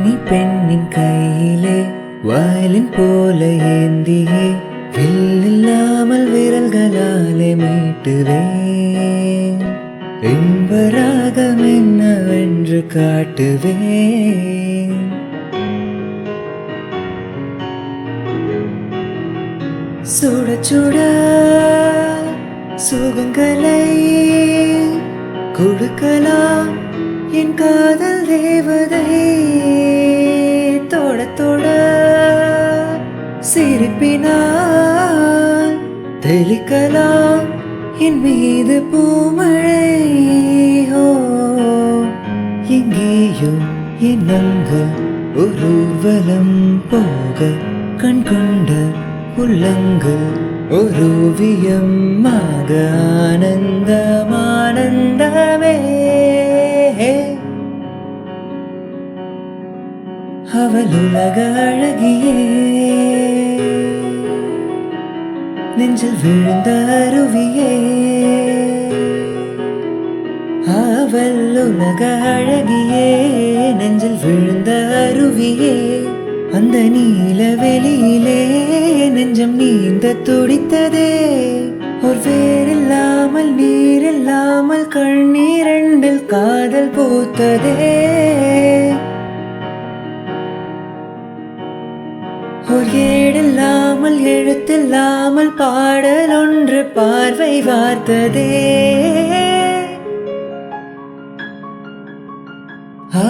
கன்னி பெண்ணின் கையிலே வயலின் போல ஏந்தியே வில்லில்லாமல் விரல்களாலே மீட்டுவேன். இன்பராகம் என்னவென்று காட்டுவேன். சுட சுட சுகங்களை கொடுக்கலாம் என் காதல் தேவதை. தொட தொட சிரிப்பினால் தெளிக்கலாம் என் மீது பூமழை. ஓ எங்கேயோ என் அங்கு ஒரு ஊர்வலம் போக கண் கொண்ட உள்ளங்கள் ஒரு ஓவியமாக ஆனந்தம் ஆனந்தமே. அவள் உலக அழகியே நெஞ்சில் விழுந்த அருவியே. அவள் உலக அழகியே நெஞ்சில் விழுந்த அருவியே. அந்த நீல வெளியிலே நெஞ்சம் நீந்த துடித்ததே. ஒரு வேறில்லாமல் நீரில்லாமல் கண்ணீரண்டில் காதல் பூத்ததே. ஒரு ஏடில்லாமல் எழுத்தில்லாமல் பாடல் ஒன்று பார்வை வார்த்ததே. ஆ